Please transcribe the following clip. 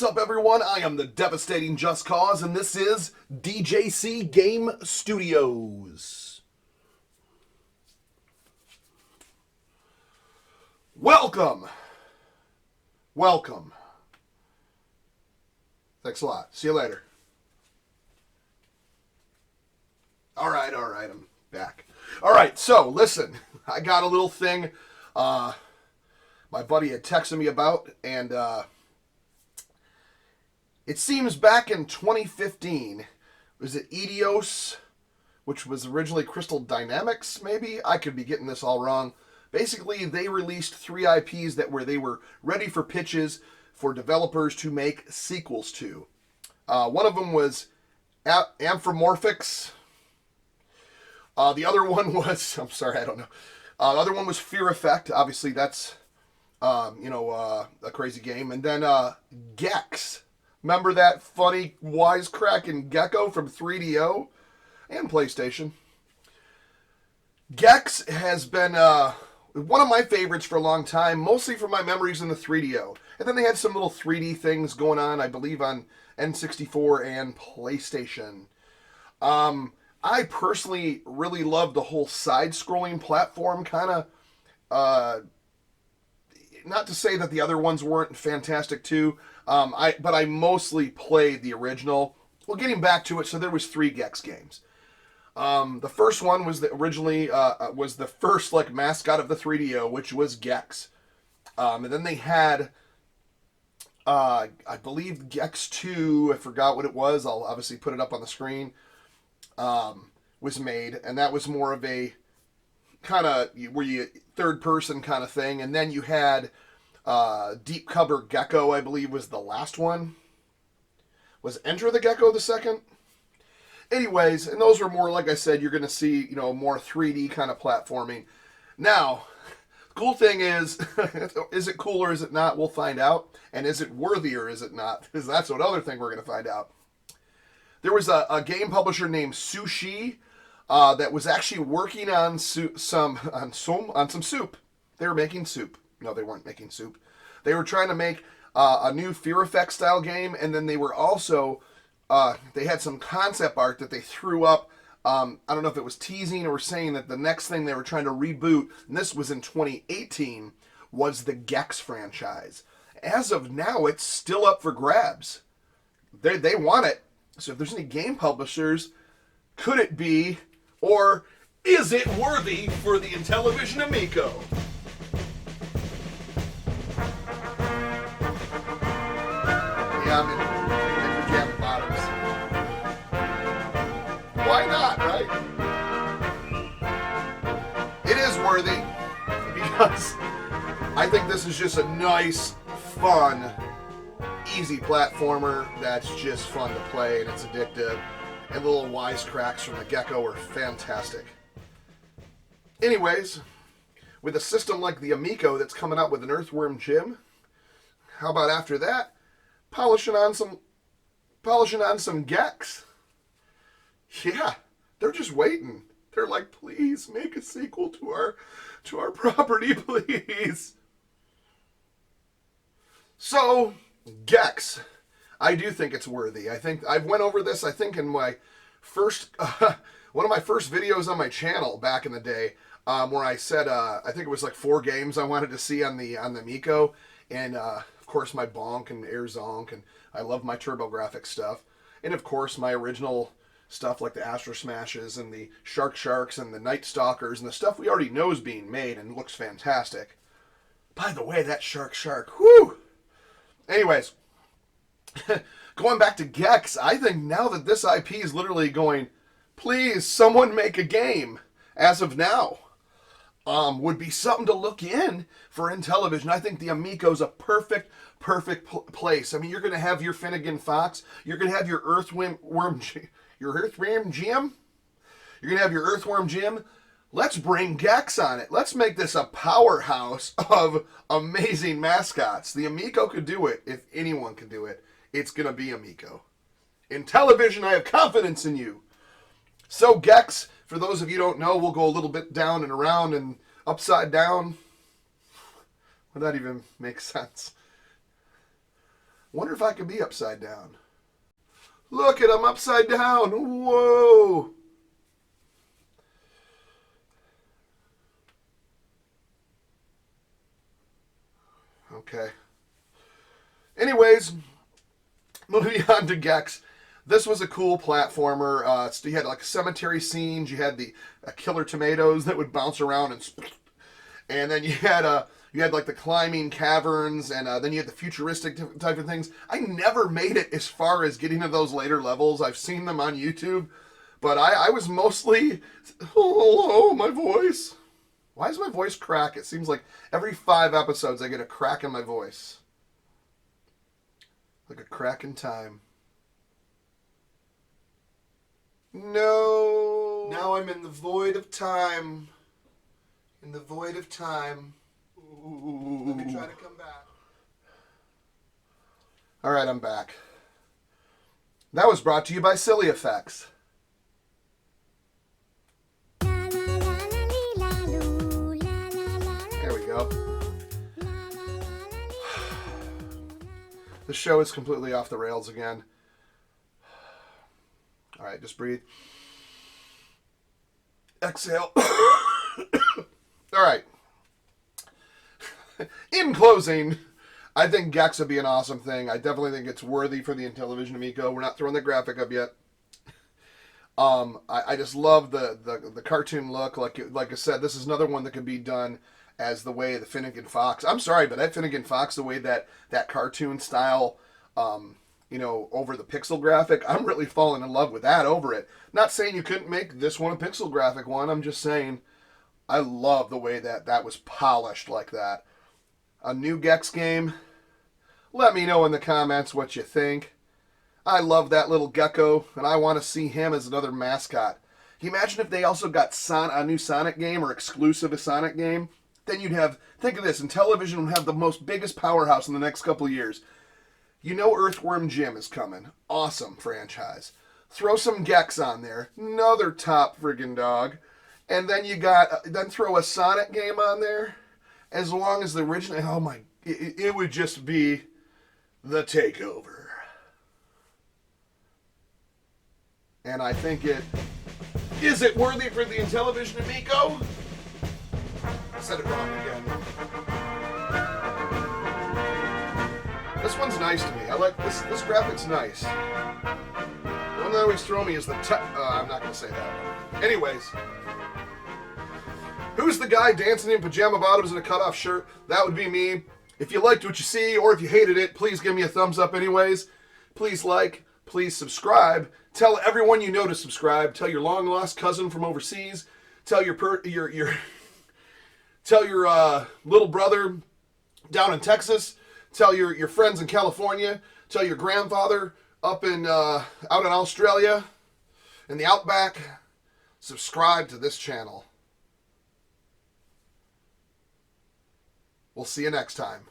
What's up, everyone? I am the devastating Just Cause, and this is DJC Game Studios. Welcome. Welcome. Thanks a lot. See you later. All right, I'm back. All right, so listen, I got a little thing my buddy had texted me about, and it seems back in 2015, was it Edios, which was originally Crystal Dynamics, maybe? I could be getting this all wrong. Basically, they released 3 IPs that they were ready for pitches for developers to make sequels to. One of them was Amphimorphics. The other one was, I'm sorry, I don't know. The other one was Fear Effect. Obviously, that's, a crazy game. And then GEX. Remember that funny wisecracking gecko from 3DO and PlayStation? GEX has been one of my favorites for a long time, mostly for my memories in the 3DO. And then they had some little 3D things going on, I believe, on N64 and PlayStation. I personally really love the whole side-scrolling platform kind of. Not to say that the other ones weren't fantastic too, but I mostly played the original. Well, getting back to it, so there was 3 GEX games. The first one was originally was the first mascot of the 3DO, which was GEX. And then they had, I believe, GEX 2. I forgot what it was. I'll obviously put it up on the screen. Was made, and that was more of a kind of third person kind of thing. And then you had Deep Cover Gecko, I believe, was the last one. Was Enter the Gecko the second? Anyways, and those were more, like I said, you're going to see, more 3D kind of platforming. Now, the cool thing is it cool or is it not? We'll find out. And is it worthy or is it not? Because that's what other thing we're going to find out. There was a game publisher named Sushi that was actually working on some soup. They were making soup. No, they weren't making soup. They were trying to make a new Fear Effect style game, and then they were also they had some concept art that they threw up. I don't know if it was teasing or saying that the next thing they were trying to reboot, and this was in 2018, was the GEX franchise. As of now, it's still up for grabs. They want it. So if there's any game publishers, could it be, or is it worthy for the Intellivision Amico? Yeah, I'm in pajama bottoms. Why not, right? It is worthy, because I think this is just a nice, fun, easy platformer that's just fun to play, and it's addictive. And the little wisecracks from the gecko are fantastic. Anyways, with a system like the Amico that's coming out with an Earthworm Jim, how about after that, polishing on some GEX? Yeah, they're just waiting. They're like, please make a sequel to our property, please. So, GEX, I do think it's worthy. I think I've went over this, I think, in my first, one of my first videos on my channel back in the day, where I said, I think it was 4 games I wanted to see on the Amico, and of course my Bonk and Air Zonk, and I love my TurboGrafx stuff, and of course my original stuff like the Astro Smashes and the Sharks and the Night Stalkers and the stuff we already know is being made and looks fantastic. By the way, that Shark, whew! Anyways, going back to GEX, I think now that this IP is literally going, please, someone make a game, as of now, would be something to look in for Intellivision. I think the Amico's a perfect place. I mean, you're going to have your Finnegan Fox, you're going to have your Earthworm Jim. You're going to have your Earthworm Jim. Let's bring GEX on it. Let's make this a powerhouse of amazing mascots. The Amico could do it. If anyone can do it, it's going to be Amico. Intellivision, I have confidence in you. So GEX, for those of you who don't know, we'll go a little bit down and around and upside down. Would that even make sense? Wonder if I could be upside down. Look at him upside down. Whoa. Okay. Anyways, moving on to GEX. This was a cool platformer. You had like cemetery scenes. You had the killer tomatoes that would bounce around and then you had like the climbing caverns, and then you had the futuristic type of things. I never made it as far as getting to those later levels. I've seen them on YouTube, but I was mostly, oh, my voice. Why does my voice crack? It seems like every 5 episodes I get a crack in my voice. Like a crack in time. No. Now I'm in the void of time. In the void of time. Ooh. Let me try to come back. All right, I'm back. That was brought to you by Silly Effects. There we go. The show is completely off the rails again. All right, just breathe. Exhale. All right. In closing, I think GEX would be an awesome thing. I definitely think it's worthy for the Intellivision Amico. We're not throwing the graphic up yet. I just love the cartoon look. Like I said, this is another one that could be done as the way the Finnegan Fox. I'm sorry, but that Finnegan Fox, the way that cartoon style, over the pixel graphic, I'm really falling in love with that over it. Not saying you couldn't make this one a pixel graphic one. I'm just saying I love the way that was polished like that. A new GEX game. Let me know in the comments what you think. I love that little gecko, and I want to see him as another mascot. Can you imagine if they also got a new Sonic game or exclusive a Sonic game? Then you'd have, think of this, Intellivision would have the biggest powerhouse in the next couple of years. You know Earthworm Jim is coming. Awesome franchise. Throw some GEX on there. Another top friggin' dog. And then then throw a Sonic game on there. As long as the original, oh my, it would just be the takeover. And I think is it worthy for the Intellivision Amico? I said it wrong again. This one's nice to me. I like this graphic's nice. The one that always throw me is I'm not going to say that one. Anyways. Who's the guy dancing in pajama bottoms and a cutoff shirt? That would be me. If you liked what you see, or if you hated it, please give me a thumbs up anyways. Please like, please subscribe. Tell everyone you know to subscribe. Tell your long lost cousin from overseas. Tell your little brother down in Texas. Tell your friends in California. Tell your grandfather up in out in Australia, in the outback. Subscribe to this channel. We'll see you next time.